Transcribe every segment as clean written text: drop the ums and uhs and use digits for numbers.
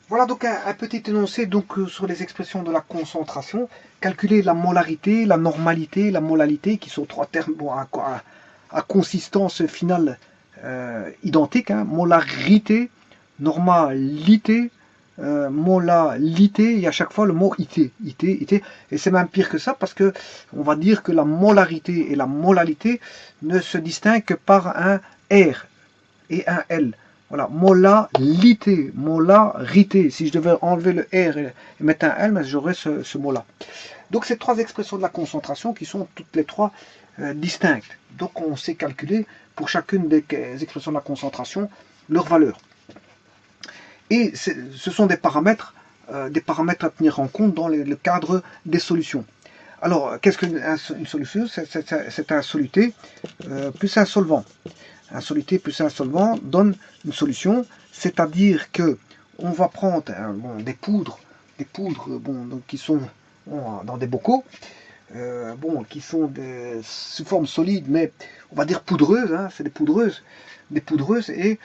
Voilà donc un petit énoncé donc, sur les expressions de la concentration. Calculer la molarité, la normalité, la molalité, qui sont trois termes bon, à consistance finale identique. Hein. Molarité, normalité, molalité, et à chaque fois le mot ité, ité, ité. Et c'est même pire que ça parce que on va dire que la molarité et la molalité ne se distinguent que par un R et un L. Voilà, molalité, molarité. Si je devais enlever le R et mettre un L, j'aurais ce mot-là. Donc, ces trois expressions de la concentration qui sont toutes les trois distinctes. Donc, on sait calculer pour chacune des expressions de la concentration leur valeur. Et ce sont des paramètres à tenir en compte dans le cadre des solutions. Alors, qu'est-ce qu'une solution? C'est un soluté plus un solvant. Un soluté plus un solvant donne une solution, c'est-à-dire que on va prendre des poudres donc, qui sont dans des bocaux, qui sont sous forme solide, mais on va dire poudreuses, hein, c'est des poudreuses et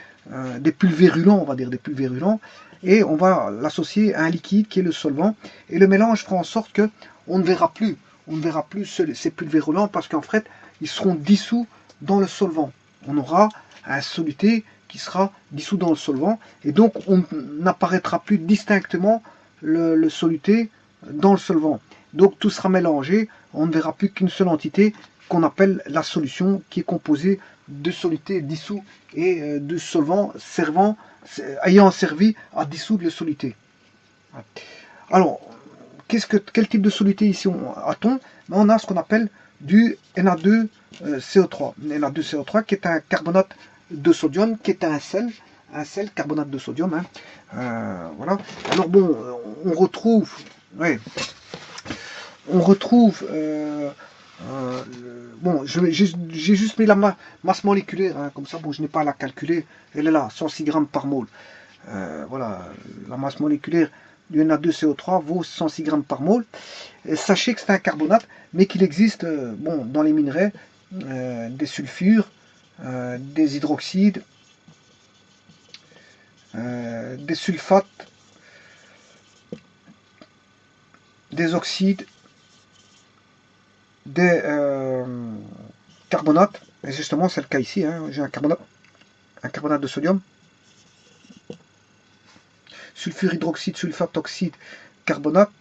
des pulvérulents, on va dire des pulvérulents, et on va l'associer à un liquide qui est le solvant, et le mélange fera en sorte que on ne verra plus ces pulvérulents parce qu'en fait ils seront dissous dans le solvant. On aura un soluté qui sera dissous dans le solvant, et donc on n'apparaîtra plus distinctement le soluté dans le solvant. Donc tout sera mélangé, on ne verra plus qu'une seule entité qu'on appelle la solution, qui est composée de solutés dissous et de solvants ayant servi à dissoudre le soluté. Alors, quel type de soluté ici a-t-on? On a ce qu'on appelle du Na2CO3. Na2CO3 qui est un carbonate de sodium, qui est un sel carbonate de sodium. Hein. Voilà. Alors bon, on retrouve bon, j'ai juste mis la masse moléculaire, hein, comme ça, bon, je n'ai pas à la calculer, elle est là, 106 grammes par mol. Voilà, la masse moléculaire du Na2CO3 vaut 106 grammes par mol. Et sachez que c'est un carbonate, mais qu'il existe bon, dans les minerais des sulfures, des hydroxydes, des sulfates, des oxydes, des carbonates. Et justement, c'est le cas ici. Hein, j'ai un carbonate de sodium. Sulfure, hydroxyde, sulfate, oxyde, carbonate.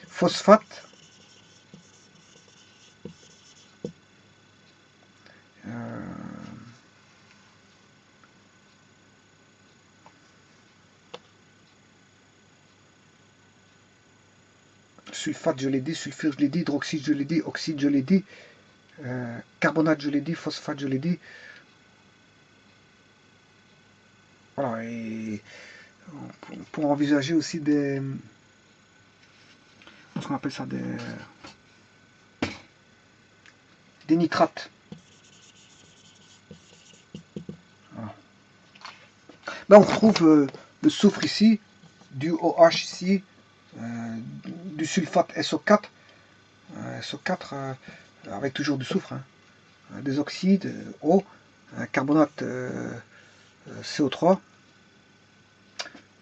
Phosphate. Sulfate, je l'ai dit, sulfure, je l'ai dit, hydroxyde, je l'ai dit, oxyde, je l'ai dit, carbonate, je l'ai dit, phosphate, je l'ai dit. Voilà, et on pourra envisager aussi des... Comment on appelle ça? Des nitrates. Voilà. Ben, on retrouve le soufre ici, du OH ici, du sulfate SO4, SO4 avec toujours du soufre, hein, des oxydes, O, un carbonate CO3,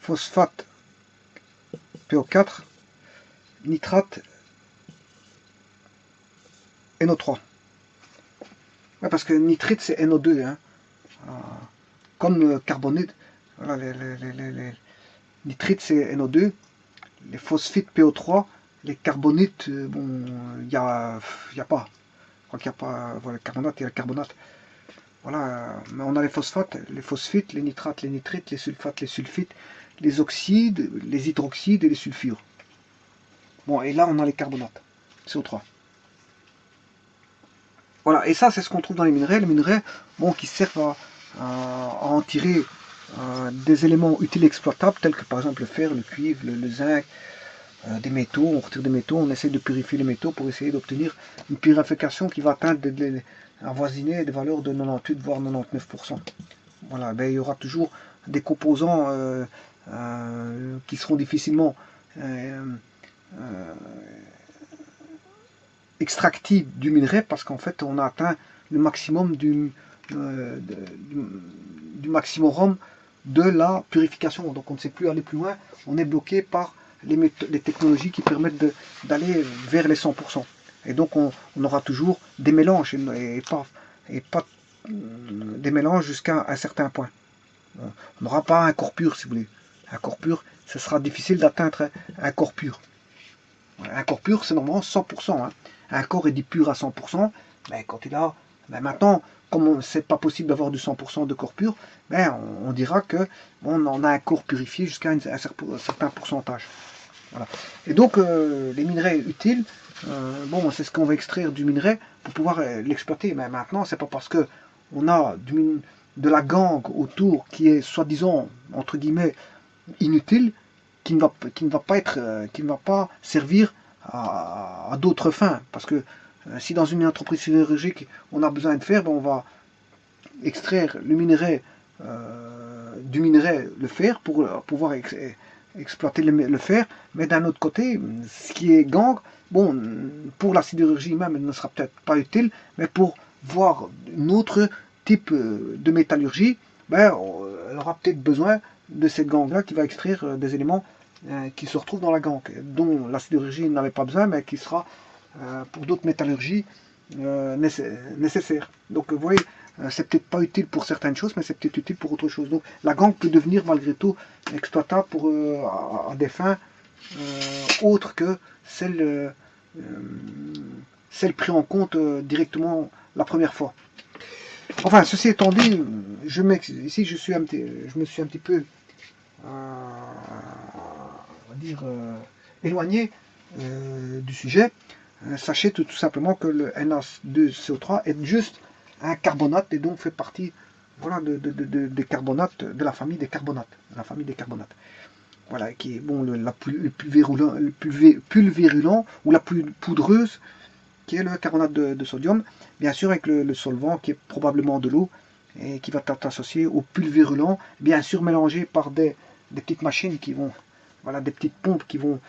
phosphate PO4, nitrate NO3. Ouais, parce que nitrite c'est NO2, hein. Comme le carbonate, voilà, les nitrites c'est NO2, les phosphites PO3, les carbonites, bon, il n'y a pas. Je crois qu'il n'y a pas, voilà, le carbonate, il y a le carbonate. Voilà, mais on a les phosphates, les phosphites, les nitrates, les nitrites, les sulfates, les sulfites, les oxydes, les hydroxydes et les sulfures. Bon, et là on a les carbonates, CO3. Voilà, et ça c'est ce qu'on trouve dans les minerais bon, qui servent à en tirer des éléments utiles exploitables, tels que par exemple le fer, le cuivre, le zinc, des métaux, on retire des métaux, on essaie de purifier les métaux pour essayer d'obtenir une purification qui va atteindre avoisiner des valeurs de 98 voire 99%. Voilà, ben, il y aura toujours des composants qui seront difficilement extractibles du minerai parce qu'en fait on a atteint le maximum du maximum de la purification. Donc on ne sait plus aller plus loin, on est bloqué par les technologies qui permettent d'aller vers les 100%. Et donc on aura toujours des mélanges et pas des mélanges jusqu'à un certain point. On n'aura pas un corps pur, si vous voulez. Un corps pur, ce sera difficile d'atteindre un corps pur. Un corps pur, c'est normalement 100%. Hein. Un corps est dit pur à 100%, mais quand il a... Ben maintenant, comme c'est pas possible d'avoir du 100% de corps pur, ben on dira que on en a un corps purifié jusqu'à un certain pourcentage. Voilà. Et donc, les minerais utiles, bon, c'est ce qu'on va extraire du minerai pour pouvoir l'exploiter. Mais maintenant, c'est pas parce que on a de la gangue autour qui est soi-disant, entre guillemets, inutile, qui ne va pas servir à d'autres fins. Parce que si dans une entreprise sidérurgique on a besoin de fer, ben on va extraire le minerai du minerai, le fer, pour pouvoir exploiter le fer. Mais d'un autre côté, ce qui est gangue, bon, pour la sidérurgie même, elle ne sera peut-être pas utile, mais pour voir un autre type de métallurgie, ben, elle aura peut-être besoin de cette gangue-là qui va extraire des éléments qui se retrouvent dans la gangue, dont la sidérurgie n'avait pas besoin, mais qui sera pour d'autres métallurgies nécessaires. Donc vous voyez, c'est peut-être pas utile pour certaines choses, mais c'est peut-être utile pour autre chose. Donc la gangue peut devenir malgré tout exploitable pour, à des fins autres que celles prises en compte directement la première fois. Enfin, ceci étant dit, ici je me suis un petit peu on va dire, éloigné du sujet. Sachez tout simplement que le Na2CO3 est juste un carbonate et donc fait partie, voilà, des carbonates, de la famille des carbonates. Voilà, qui est bon, le plus virulent ou la plus poudreuse, qui est le carbonate de sodium, bien sûr avec le solvant qui est probablement de l'eau et qui va être associé au pulvérulent, bien sûr mélangé par des petites machines qui vont, voilà, des petites pompes qui vont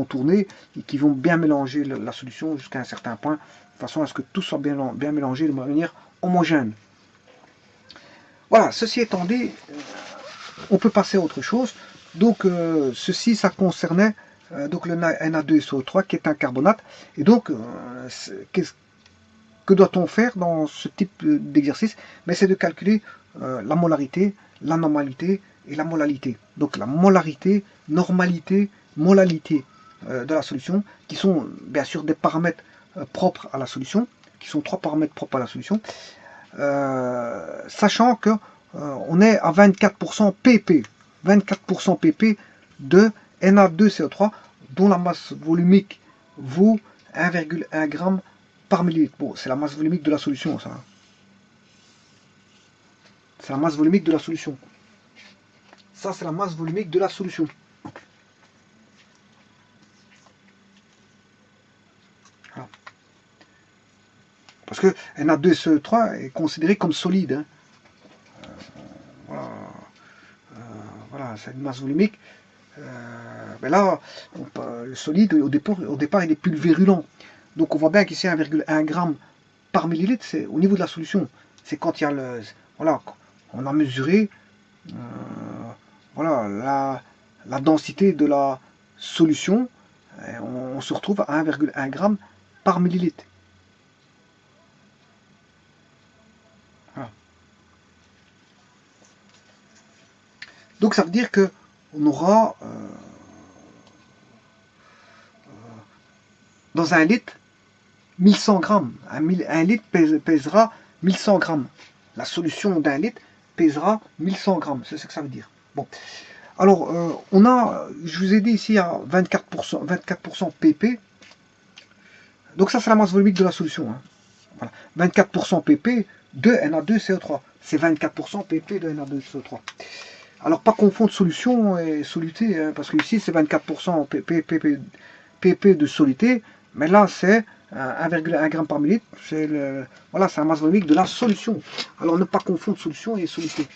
tourner et qui vont bien mélanger la solution jusqu'à un certain point, de façon à ce que tout soit bien mélangé de manière homogène. Voilà, ceci étant dit, on peut passer à autre chose. Donc ceci, ça concernait donc le Na2SO3 qui est un carbonate. Et donc, que doit-on faire dans ce type d'exercice? Mais c'est de calculer la molarité, la normalité et la molalité. Donc la molarité, normalité, molalité de la solution, qui sont bien sûr des paramètres propres à la solution, qui sont 3 paramètres propres à la solution, sachant que on est à 24% pp, 24% pp de Na2CO3, dont la masse volumique vaut 1,1 g par millilitre. Bon, c'est la masse volumique de la solution, ça. C'est la masse volumique de la solution. Ça, c'est la masse volumique de la solution. Voilà. Parce que Na2CO3 est considéré comme solide. Hein. Voilà, c'est une masse volumique. Mais là, le solide, au départ, il est pulvérulent. Donc on voit bien qu'ici 1,1 g par millilitre, c'est au niveau de la solution. C'est quand il y a le... Voilà, on a mesuré voilà, la densité de la solution. Et on se retrouve à 1,1 g par millilitre. Voilà. Donc ça veut dire que on aura dans un litre 1100 grammes. Un litre pèsera 1100 grammes. La solution d'un litre pèsera 1100 grammes. C'est ce que ça veut dire. Bon. Alors, on a, je vous ai dit ici, à 24% pp. Donc ça, c'est la masse volumique de la solution. Hein. Voilà. 24% pp de Na2CO3. C'est 24% pp de Na2CO3. Alors, pas confondre solution et soluté, hein, parce que ici, c'est 24% pp de soluté, mais là, c'est 1,1 g par millilitre. C'est voilà, c'est la masse volumique de la solution. Alors, ne pas confondre solution et soluté.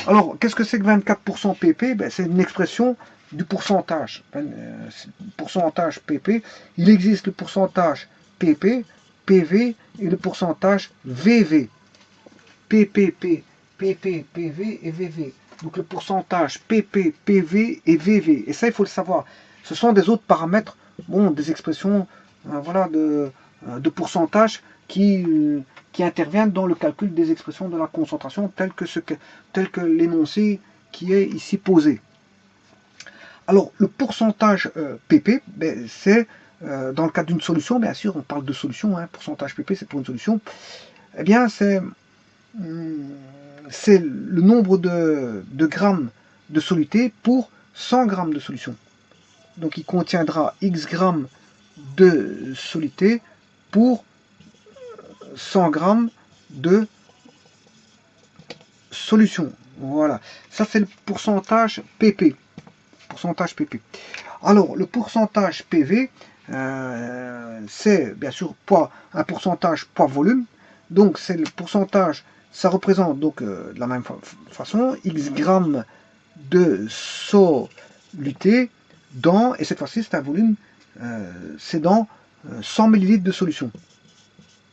Alors, qu'est-ce que c'est que 24% pp? Ben, c'est une expression du pourcentage. Pourcentage pp. Il existe le pourcentage pp, pv et le pourcentage vv. PP, PV et VV. Donc le pourcentage PP, PV et VV. Et ça, il faut le savoir. Ce sont des autres paramètres, bon, des expressions voilà, de pourcentage qui interviennent dans le calcul des expressions de la concentration tel que l'énoncé qui est ici posé. Alors, le pourcentage PP, ben, c'est dans le cadre d'une solution, bien sûr, on parle de solution, hein, pourcentage PP, c'est pour une solution, eh bien, c'est le nombre de grammes de soluté pour 100 grammes de solution. Donc, il contiendra X grammes de soluté pour 100 grammes de solution. Voilà, ça c'est le pourcentage PP. Pourcentage PP. Alors, le pourcentage PV, c'est bien sûr un pourcentage poids-volume. Donc, c'est le pourcentage, ça représente donc de la même façon, X grammes de soluté dans, et cette fois-ci, c'est un volume, c'est dans 100 ml de solution.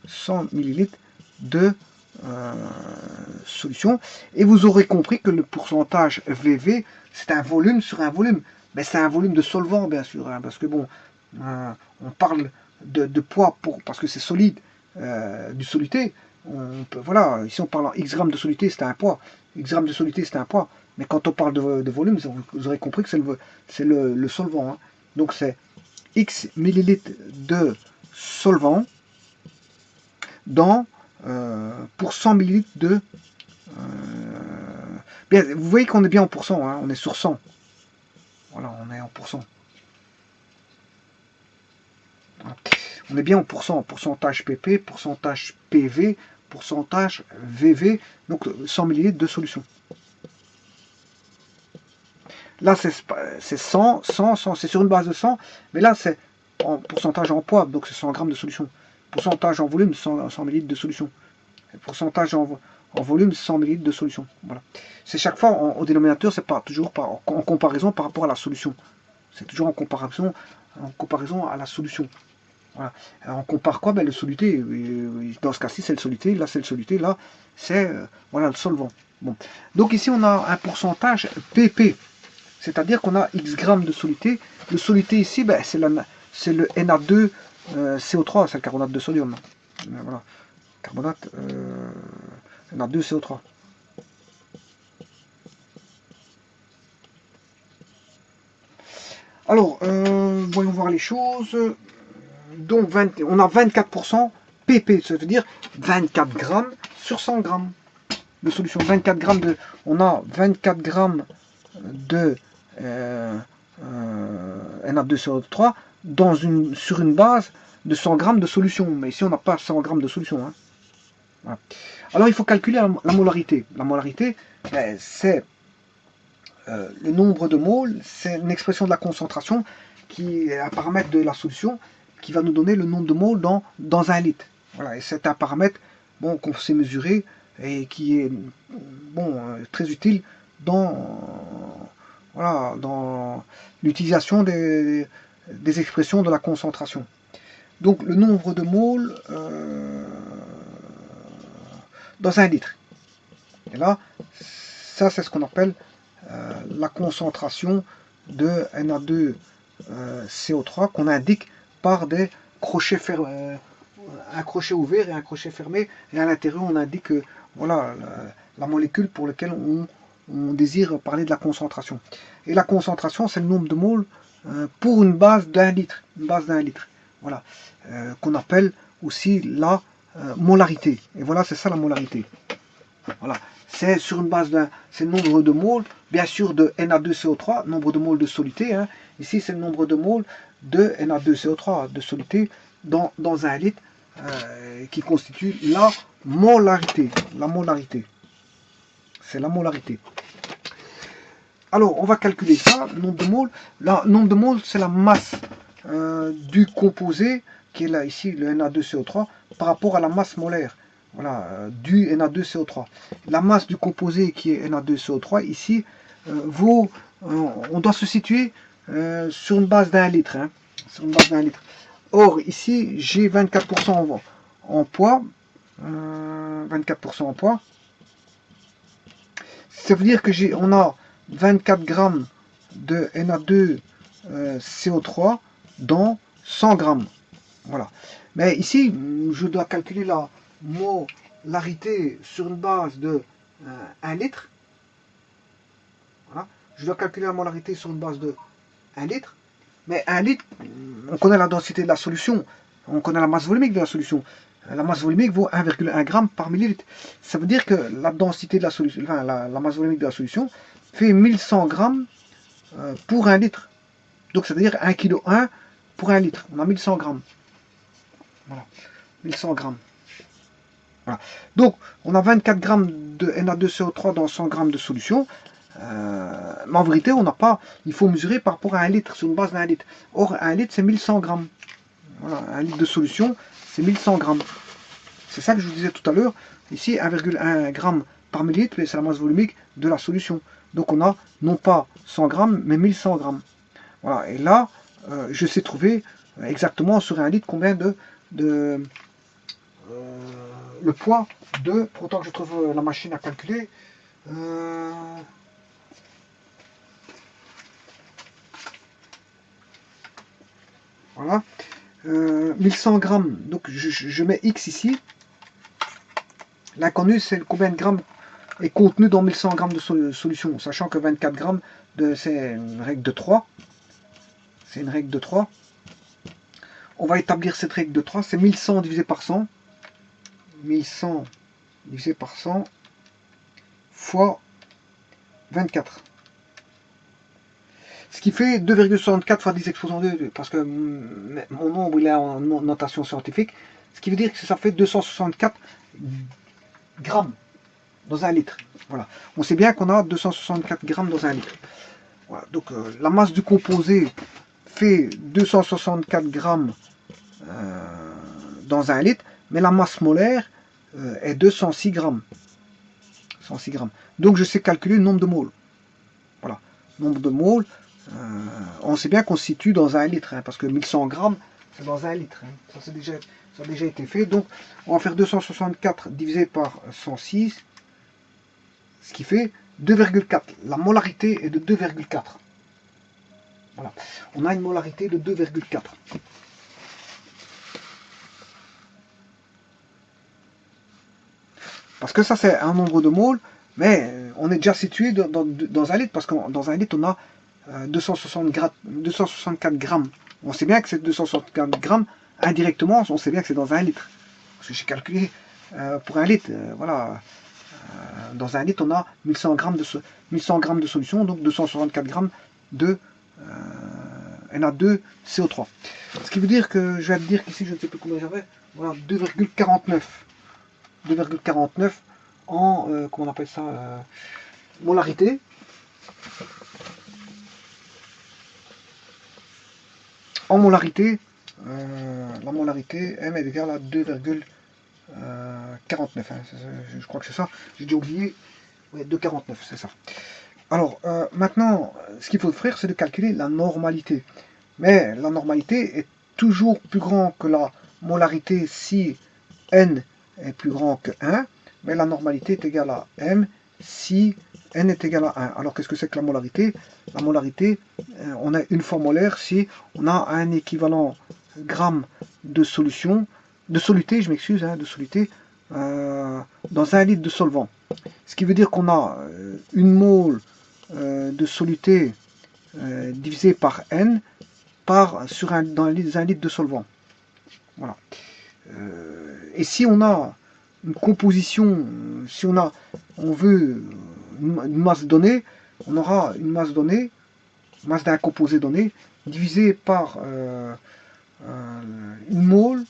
100 ml de solution. Et vous aurez compris que le pourcentage VV, c'est un volume sur un volume. Mais c'est un volume de solvant, bien sûr, hein, parce que bon, on parle de poids parce que c'est solide, du soluté. Voilà, ici on parle en X grammes de soluté, c'est un poids. X grammes de soluté, c'est un poids. Mais quand on parle de volume, vous aurez compris que c'est le solvant. Hein. Donc c'est X millilitres de solvant dans pour 100 millilitres de... bien, vous voyez qu'on est bien en pourcent, hein, on est sur 100. Voilà, on est en pourcent. On est bien en pourcent, pourcentage PP, pourcentage PV, pourcentage VV, donc 100 ml de solution. Là, c'est 100, 100, 100, c'est sur une base de 100, mais là, c'est en pourcentage en poids, donc c'est 100 grammes de solution. Pourcentage en volume, 100 ml de solution. Et pourcentage en volume, 100 ml de solution. Voilà. C'est chaque fois au dénominateur, c'est pas toujours en comparaison par rapport à la solution. C'est toujours en comparaison à la solution. Voilà. Alors, on compare quoi? Ben, le soluté. Dans ce cas-ci, c'est le soluté. Là, c'est le soluté. Là, c'est voilà, le solvant. Bon. Donc ici, on a un pourcentage PP. C'est-à-dire qu'on a X grammes de soluté. Le soluté ici, ben, c'est le Na2 CO3, c'est le carbonate de sodium. Voilà. Carbonate Na2CO3. Alors, voyons voir les choses. Donc, on a 24% PP, ça veut dire 24 grammes sur 100 grammes de solution. 24 grammes on a 24 grammes de Na2CO3 sur une base de 100 grammes de solution. Mais ici, on n'a pas 100 grammes de solution. Hein. Voilà. Alors, il faut calculer la molarité. La molarité, ben, c'est le nombre de moles, c'est une expression de la concentration qui est un paramètre de la solution qui va nous donner le nombre de moles dans un litre. Voilà, et c'est un paramètre bon, qu'on sait mesurer et qui est bon, très utile dans l'utilisation des expressions de la concentration. Donc le nombre de moles dans un litre. Et là, ça c'est ce qu'on appelle la concentration de Na2CO3 qu'on indique par des crochets fermés, un crochet ouvert et un crochet fermé, et à l'intérieur on indique voilà, la molécule pour laquelle on désire parler de la concentration. Et la concentration, c'est le nombre de moles pour une base d'un litre, voilà, qu'on appelle aussi la molarité. Et voilà, c'est ça la molarité. Voilà, c'est sur une base c'est le nombre de moles, bien sûr de Na2CO3, nombre de moles de soluté. Hein. Ici, c'est le nombre de moles de Na2CO3 de soluté dans un litre qui constitue la molarité. La molarité. C'est la molarité. Alors, on va calculer ça, le nombre de moles. Le nombre de moles, c'est la masse du composé, qui est là, ici, le Na2CO3, par rapport à la masse molaire. Voilà, du Na2CO3. La masse du composé qui est Na2CO3, ici, on doit se situer sur une base d'un litre. Hein, sur une base d'un litre. Or, ici, j'ai 24% en poids. 24% en poids. Ça veut dire que on a 24 grammes de Na2CO3 dans 100 grammes. Voilà. Mais ici, je dois calculer la molarité sur une base de 1 litre. Voilà. Je dois calculer la molarité sur une base de 1 litre. Mais 1 litre, on connaît la densité de la solution. On connaît la masse volumique de la solution. La masse volumique vaut 1,1 g par millilitre. Ça veut dire que la densité de la solution, enfin la masse volumique de la solution fait 1100 grammes pour 1 litre. Donc ça veut dire 1,1 kg pour 1 litre. On a 1100 grammes. Voilà. 1100 grammes. Voilà. Donc on a 24 grammes de Na2CO3 dans 100 grammes de solution. Mais en vérité, on n'a pas. Il faut mesurer par rapport à 1 litre, sur une base d'1 litre. Or, 1 litre, c'est 1100 grammes. Voilà, 1 litre de solution, c'est 1100 grammes. C'est ça que je vous disais tout à l'heure. Ici, 1,1 g par millilitre, c'est la masse volumique de la solution. Donc, on a non pas 100 grammes, mais 1100 grammes. Voilà, et là, je sais trouver exactement sur 1 litre combien le poids de. Pour autant que je trouve la machine à calculer. Voilà. 1100 grammes, donc je mets X ici. L'inconnu, c'est combien de grammes est contenu dans 1100 grammes de solution, sachant que 24 grammes, c'est une règle de 3. C'est une règle de 3. On va établir cette règle de 3, c'est 1100 divisé par 100. 1100 divisé par 100 fois 24. Ce qui fait 2,64 fois 10 exposant 2, parce que mon nombre il est en notation scientifique, ce qui veut dire que ça fait 264 grammes dans 1 litre. Voilà. On sait bien qu'on a 264 grammes dans 1 litre. Voilà. Donc la masse du composé fait 264 grammes dans 1 litre, mais la masse molaire est de 106 grammes. 106 grammes. Donc je sais calculer le nombre de moles. Voilà. Nombre de moles. On sait bien qu'on se situe dans 1 litre, hein, parce que 1100 grammes, c'est dans 1 litre. Hein. Ça a déjà été fait. Donc, on va faire 264 divisé par 106, ce qui fait 2,4. La molarité est de 2,4. Voilà. On a une molarité de 2,4. Parce que ça, c'est un nombre de moles, mais on est déjà situé dans 1 litre, parce que dans 1 litre, on a 264 grammes. On sait bien que c'est 264 grammes, indirectement, on sait bien que c'est dans 1 litre. Parce que j'ai calculé pour 1 litre, voilà. Dans 1 litre, on a 1100 grammes de solution, donc 264 grammes de Na2CO3. Ce qui veut dire que, je vais te dire qu'ici, je ne sais plus combien j'avais, voilà, 2,49. 2,49 en, comment on appelle ça, molarité. En molarité, la molarité M est égale à 2,49. Hein, je crois que c'est ça. J'ai déjà oublié. Ouais, 2,49, c'est ça. Alors, maintenant, ce qu'il faut faire, c'est de calculer la normalité. Mais la normalité est toujours plus grand que la molarité si N est plus grand que 1. Mais la normalité est égale à M si N est égal à 1. Alors, qu'est-ce que c'est que la molarité? La molarité, on a une forme molaire si on a un équivalent gramme de solution, de soluté, je m'excuse, hein, de soluté, dans 1 litre de solvant. Ce qui veut dire qu'on a une mole de soluté divisé par N dans 1 litre de solvant. Voilà. Et si on a une composition, si on veut une masse donnée, on aura une masse donnée, masse d'un composé donné, divisée par une mole,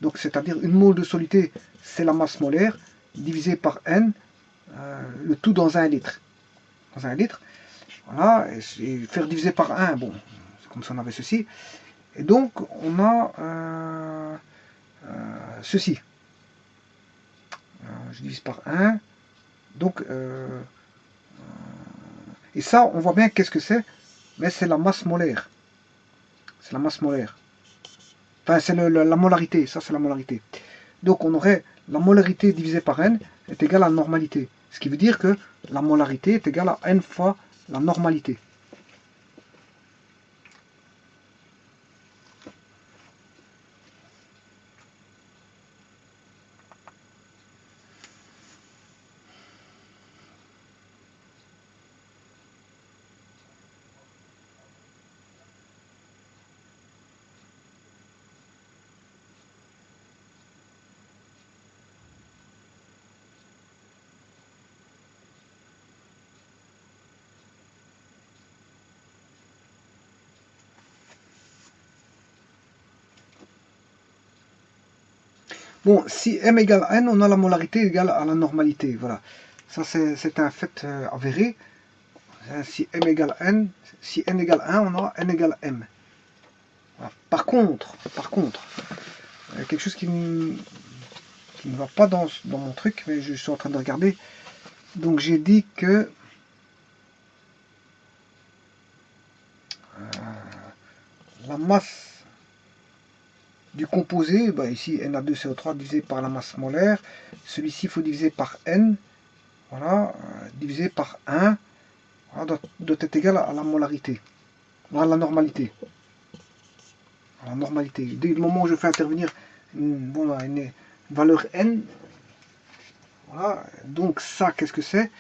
donc c'est-à-dire une mole de soluté, c'est la masse molaire, divisée par N, le tout dans 1 litre. Dans 1 litre, voilà, et faire diviser par 1, bon, c'est comme si on avait ceci. Et donc, on a ceci. Je divise par 1. Donc, et ça, on voit bien qu'est-ce que c'est. Mais c'est la masse molaire. C'est la masse molaire. Enfin, c'est la molarité. Ça, c'est la molarité. Donc, on aurait la molarité divisée par N est égale à la normalité. Ce qui veut dire que la molarité est égale à n fois la normalité. Bon, si m égale n, on a la molarité égale à la normalité. Voilà. Ça, c'est un fait avéré. Si m égale n, si n égale 1, on a n égale m. Voilà. Par contre, quelque chose qui ne va pas dans mon truc, mais je suis en train de regarder. Donc j'ai dit que la masse du composé, bah ici Na2CO3 divisé par la masse molaire, celui-ci il faut diviser par N, voilà, divisé par 1, voilà, doit être égal à la molarité, à la normalité. À la normalité. Dès le moment où je fais intervenir une valeur N, voilà, donc ça, qu'est-ce que c'est?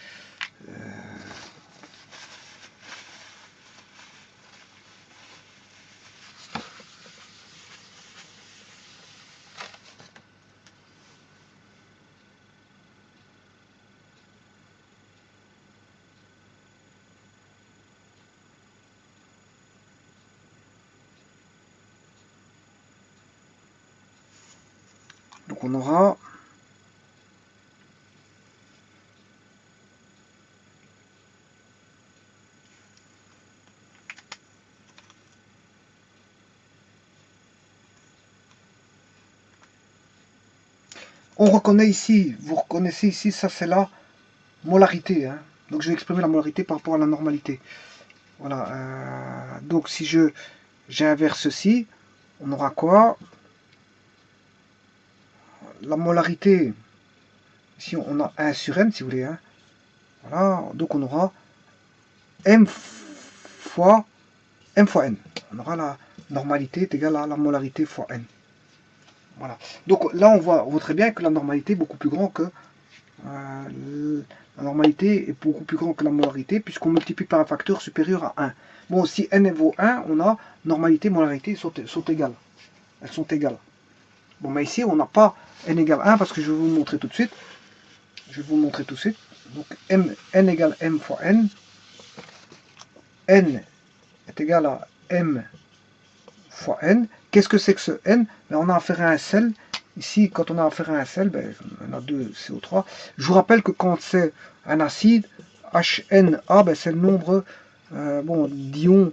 Donc on aura on reconnaît ici, vous reconnaissez ici, ça c'est la molarité. Hein. Donc je vais exprimer la molarité par rapport à la normalité. Voilà. Donc si j'inverse ceci, on aura quoi? La molarité, ici on a 1 sur n si vous voulez. Hein. Voilà. Donc on aura m fois n. On aura la normalité est égale à la molarité fois n. Voilà. Donc là on voit très bien que la normalité est beaucoup plus grande que la normalité est beaucoup plus grande que la molarité puisqu'on multiplie par un facteur supérieur à 1. Bon, si n vaut 1, on a normalité et molarité sont égales. Elles sont égales. Bon, mais ici, on n'a pas n égale 1 parce que je vais vous le montrer tout de suite. Je vais vous le montrer tout de suite. Donc, n égale m fois n. N est égal à m fois n. Qu'est-ce que c'est que ce n? Ben, on a affaire à un sel. Ici, quand on a affaire à un sel, ben, on a 2 CO3. Je vous rappelle que quand c'est un acide, HNA, ben, c'est le nombre d'ions,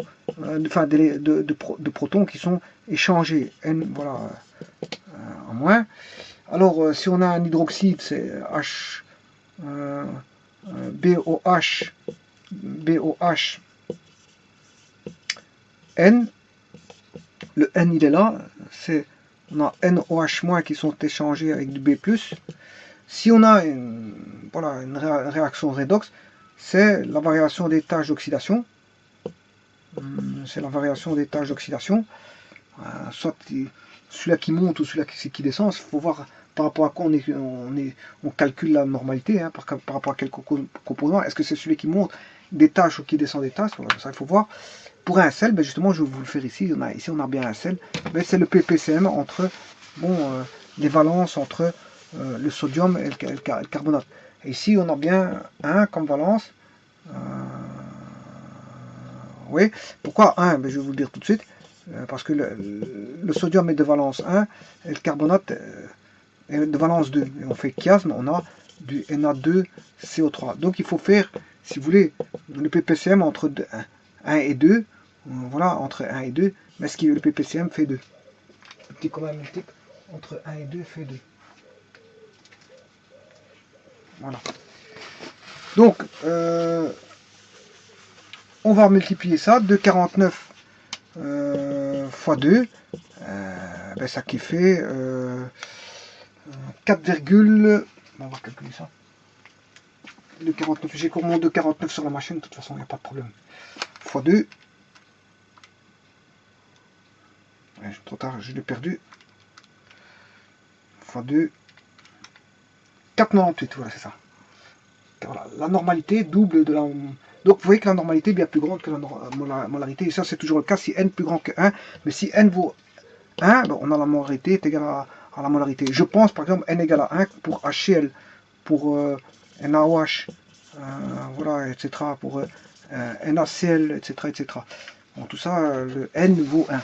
enfin de protons qui sont échangés. N, voilà, en moins. Alors, si on a un hydroxyde, c'est H, BOH, N. Le N, il est là. On a NOH- qui sont échangés avec du B+. Si on a une réaction redox, c'est la variation des tâches d'oxydation. C'est la variation des tâches d'oxydation. Soit celui-là qui monte ou celui-là qui descend. Il faut voir par rapport à quoi on calcule la normalité, hein, par rapport à quel composant. Est-ce que c'est celui qui monte des tâches ou qui descend des tâches? Ça, il faut voir. Pour un sel, ben justement, je vais vous le faire ici. Ici, on a bien un sel. Ben, c'est le ppCm entre les valences entre le sodium et le carbonate. Et ici, on a bien 1 comme valence. Oui. Pourquoi 1? Ben, je vais vous le dire tout de suite. Parce que le sodium est de valence 1 et le carbonate est de valence 2. Et on fait chiasme, on a du Na2CO3. Donc, il faut faire, si vous voulez, le ppCm entre 1 et 2. Voilà, entre 1 et 2, mais ce qui le ppCm fait 2. Le petit commun multiple entre 1 et 2 fait 2. Voilà. Donc, on va multiplier ça, 2,49 fois 2, ben ça qui fait 4, on va calculer ça. Le 49, j'ai encore mon 2,49 sur la machine, de toute façon, il n'y a pas de problème. X 2. Ouais, trop tard, je l'ai perdu. X 2. 4,98, voilà, c'est ça. Voilà, la normalité double de la... Donc vous voyez que la normalité est bien plus grande que la molarité. Et ça, c'est toujours le cas si n plus grand que 1. Mais si n vaut 1, ben, on a la molarité est égale à la molarité. Je pense, par exemple, n égale à 1 pour HCl, pour NaOH, voilà, etc. Pour NaCl, etc. etc. Bon, tout ça, le n vaut 1.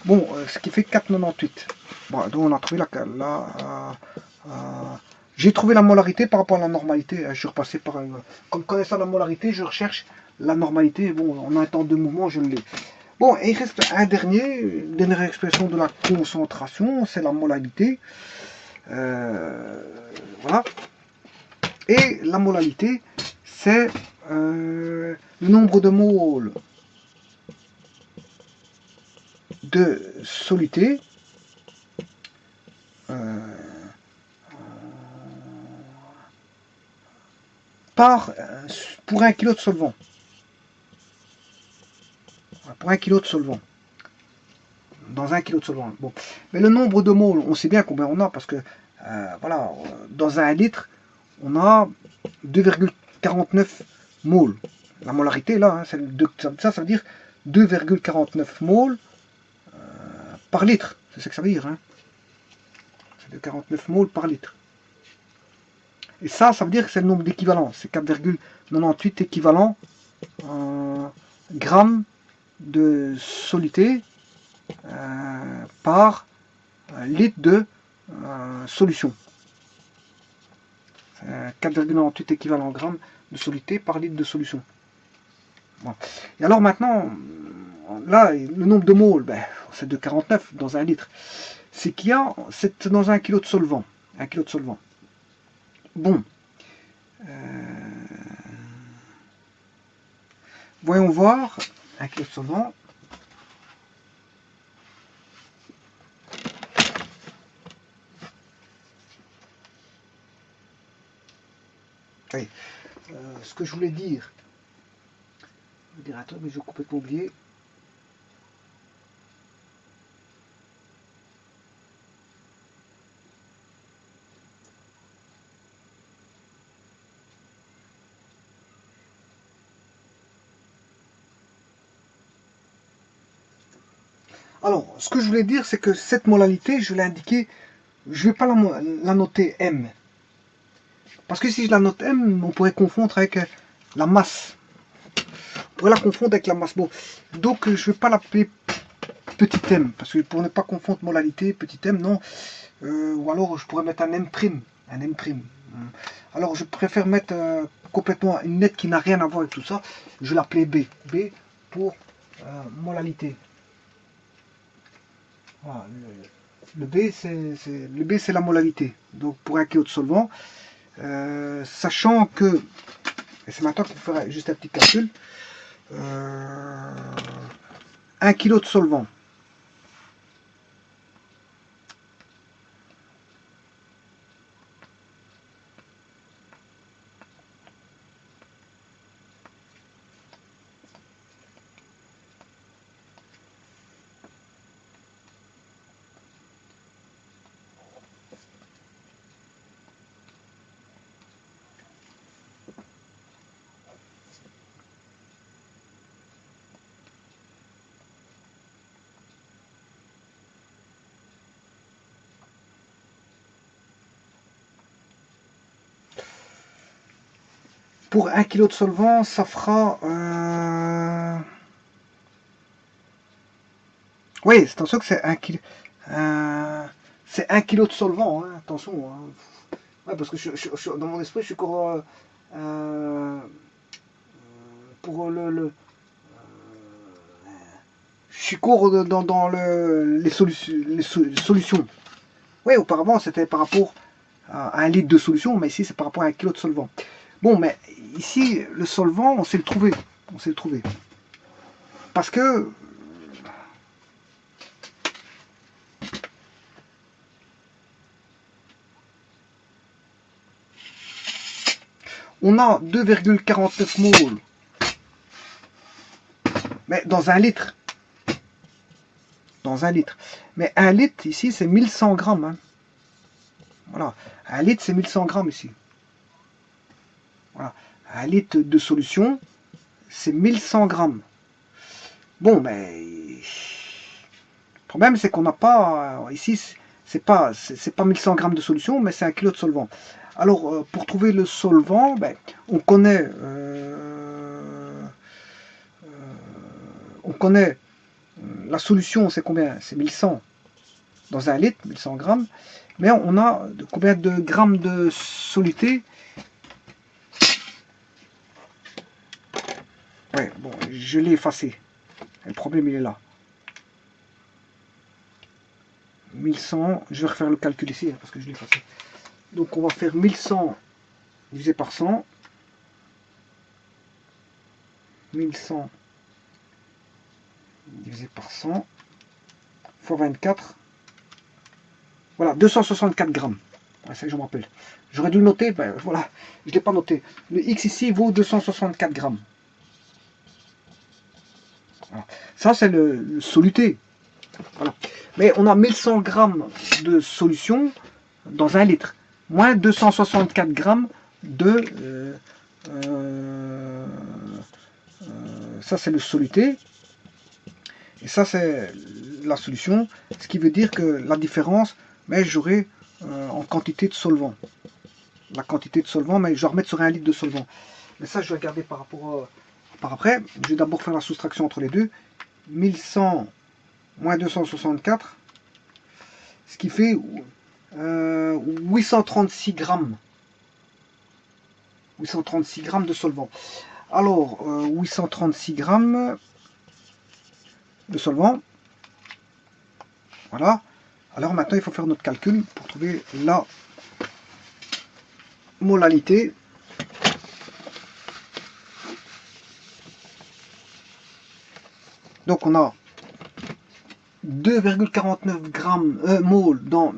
Bon, ce qui fait 4,98. Bon, donc on a trouvé j'ai trouvé la molarité par rapport à la normalité. Je suis repassé par... comme connaissant la molarité, je recherche la normalité. Bon, en un temps de mouvement, je l'ai. Bon, et il reste un dernière expression de la concentration, c'est la molalité. Voilà. Et la molalité, c'est le nombre de moles de soluté pour 1 kg de solvant. Pour 1 kg de solvant. Dans 1 kg de solvant. Bon. Mais le nombre de moles, on sait bien combien on a, parce que voilà, dans 1 litre, on a 2,49 moles. La molarité, là, hein, ça veut dire 2,49 moles par litre. C'est ce que ça veut dire. Hein. C'est de 49 moles par litre. Et ça veut dire que c'est le nombre d'équivalents. C'est 4,98 équivalents grammes de soluté par litre de solution. 4,98 équivalents grammes de soluté par litre de solution. Bon. Et alors maintenant, là, le nombre de moles, ben, c'est de 49 dans 1 litre. C'est qu'il y a, c'est dans 1 kg de solvant. 1 kg de solvant. Bon. Voyons voir. 1 kg de solvant. Oui. Ce que je voulais dire. Attends, mais j'ai complètement oublié. Alors, ce que je voulais dire, c'est que cette molalité, je l'ai indiquée, je ne vais pas la noter M. Parce que si je la note M, on pourrait confondre avec la masse. On pourrait la confondre avec la masse. Bon, donc je ne vais pas l'appeler petit m, parce que pour ne pas confondre molalité, petit m, non. Ou alors je pourrais mettre un m'. Un m'. Alors je préfère mettre complètement une lettre qui n'a rien à voir avec tout ça. Je vais l'appeler B. B pour molalité. Voilà, le B c'est la molalité. Donc pour 1 kg de solvant, sachant que, et c'est maintenant qu'il faudra juste un petit calcul, 1 kg de solvant. Pour 1 kg de solvant, ça fera... Oui, c'est attention que c'est 1 kg. C'est 1 kg de solvant, hein, attention. Hein. Ouais, parce que dans mon esprit, je suis encore... pour je suis court dans les solutions. Oui, auparavant, c'était par rapport à 1 litre de solution, mais ici, c'est par rapport à 1 kg de solvant. Bon, mais ici, le solvant, on sait le trouver. On sait le trouver. Parce que... On a 2,49 moles. Mais dans un litre. Dans un litre. Mais un litre, ici, c'est 1100 grammes. Hein. Voilà. Un litre, c'est 1100 grammes ici. Voilà. Un litre de solution, c'est 1100 grammes. Bon, mais... Le problème, c'est qu'on n'a pas... Ici, c'est pas 1100 grammes de solution, mais c'est 1 kg de solvant. Alors, pour trouver le solvant, ben, on connaît la solution, c'est combien? C'est 1100 dans un litre, 1100 grammes. Mais on a combien de grammes de soluté? Ouais, bon, je l'ai effacé. Le problème, il est là. 1100, je vais refaire le calcul ici, parce que je l'ai effacé. Donc, on va faire 1100 divisé par 100. 1100 divisé par 100 fois 24. Voilà, 264 grammes. Ouais, ça, je me rappelle. J'aurais dû le noter, ben voilà, je ne l'ai pas noté. Le X ici vaut 264 grammes. Voilà. Ça, c'est le soluté. Voilà. Mais on a 1100 grammes de solution dans un litre, moins 264 grammes de... ça, c'est le soluté. Et ça, c'est la solution. Ce qui veut dire que la différence, mais j'aurai en quantité de solvant. La quantité de solvant, mais je vais remettre sur 1 litre de solvant. Mais ça, je vais regarder par rapport par après. Je vais d'abord faire la soustraction entre les deux. 1100 moins 264, ce qui fait 836 grammes. 836 grammes de solvant. Alors, 836 grammes de solvant. Voilà. Alors maintenant, il faut faire notre calcul pour trouver la molalité. Donc on a 2,49 grammes moles dans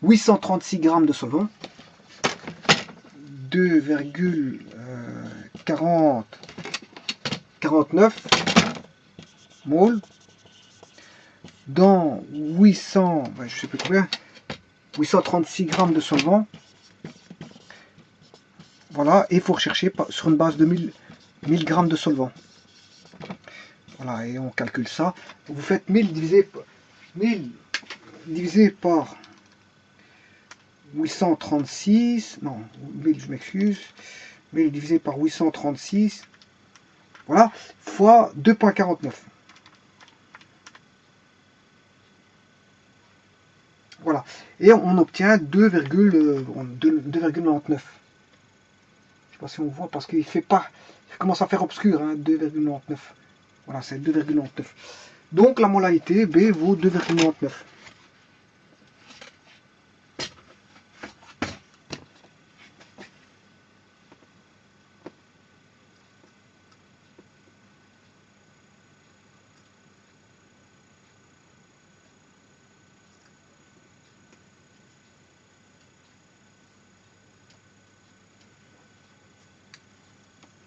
836 grammes de solvant. 2,49 moles dans 800, je sais plus combien, 836 grammes de solvant. Voilà, et il faut rechercher sur une base de 1000 grammes de solvant. Voilà, et on calcule ça. Vous faites 1000 divisé par 836, non, 1000, je m'excuse, 1000 divisé par 836, voilà, fois 2,49. Voilà, et on obtient 2,99. Je sais pas si on voit, parce qu'il fait pas, il commence à faire obscur, hein, 2,99. Voilà, c'est 2,99. Donc la molalité B vaut 2,99.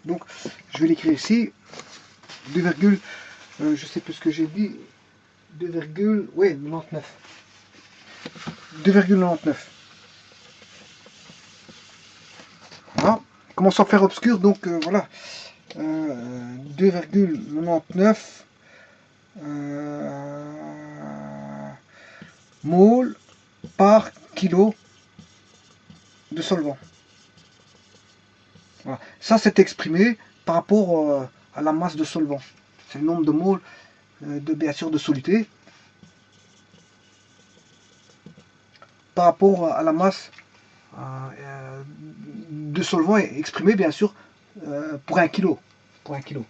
Donc, je vais l'écrire ici. 2, je sais plus ce que j'ai dit. 2,99. 2,99. Voilà. Commence à faire obscur, donc voilà. 2,99 moles par kilo de solvant. Voilà. Ça, c'est exprimé par rapport à la masse de solvant. C'est le nombre de moles bien sûr de soluté par rapport à la masse de solvant exprimé bien sûr pour 1 kilo. Pour 1 kilo.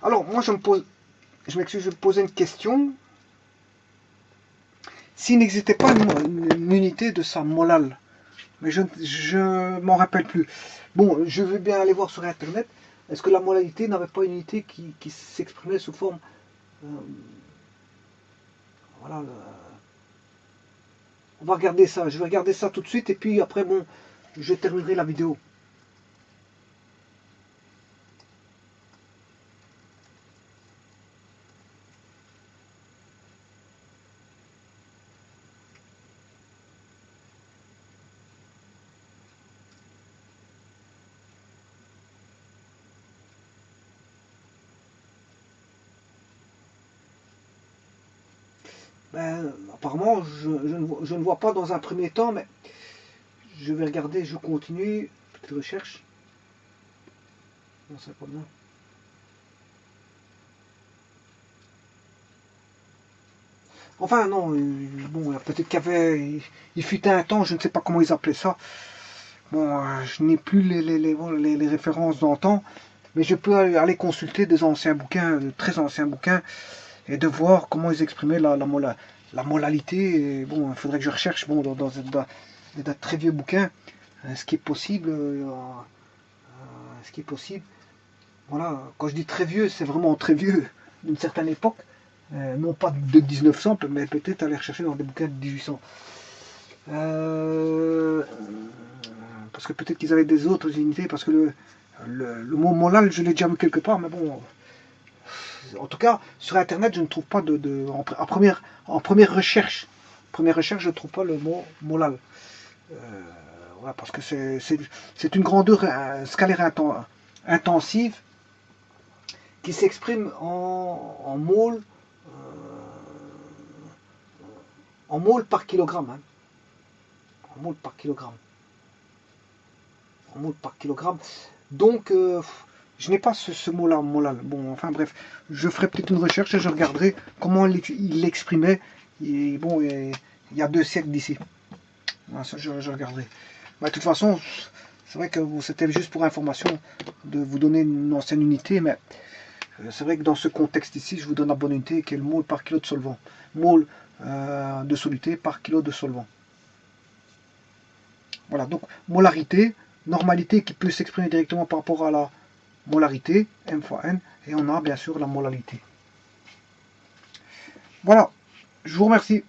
Alors moi je me posais une question. S'il n'existait pas une unité de sa molale, mais je m'en rappelle plus. Bon, je veux bien aller voir sur internet. Est-ce que la molalité n'avait pas une unité qui s'exprimait sous forme Voilà, on va regarder ça. Je vais regarder ça tout de suite et puis après, bon, je terminerai la vidéo. Ben, apparemment, je ne vois pas dans un premier temps, mais je vais regarder, je continue. Petite recherche. Non, c'est pas bien. Enfin, non, bon, peut-être qu'il y avait. Il fut un temps, je ne sais pas comment ils appelaient ça. Bon, je n'ai plus les références d'antan, mais je peux aller consulter des anciens bouquins, de très anciens bouquins, et de voir comment ils exprimaient la molalité. Et bon, il faudrait que je recherche bon, dans des très vieux bouquins ce qui est possible. Ce qui est possible. Voilà, quand je dis très vieux, c'est vraiment très vieux d'une certaine époque. Non pas de 1900, mais peut-être aller rechercher dans des bouquins de 1800. Parce que peut-être qu'ils avaient des autres unités, parce que le mot molal, je l'ai déjà vu quelque part, mais bon, en tout cas, sur Internet, je ne trouve pas en première recherche, je ne trouve pas le mot molal. Voilà, parce que c'est une grandeur scalaire intensive qui s'exprime en mol par kilogramme. Hein. En mol par kilogramme. En mol par kilogramme. Donc, je n'ai pas ce mot-là, molal. Bon, enfin bref, je ferai peut-être une recherche et je regarderai comment il l'exprimait. Et bon, il y a 2 siècles d'ici. Voilà, ça, je regarderai. Bah, de toute façon, c'est vrai que c'était juste pour information de vous donner une ancienne unité, mais c'est vrai que dans ce contexte ici, je vous donne la bonne unité qui est le mol par kilo de solvant. Mol de soluté par kilo de solvant. Voilà, donc molarité, normalité qui peut s'exprimer directement par rapport à la molarité, M fois N, et on a bien sûr la molalité. Voilà, je vous remercie.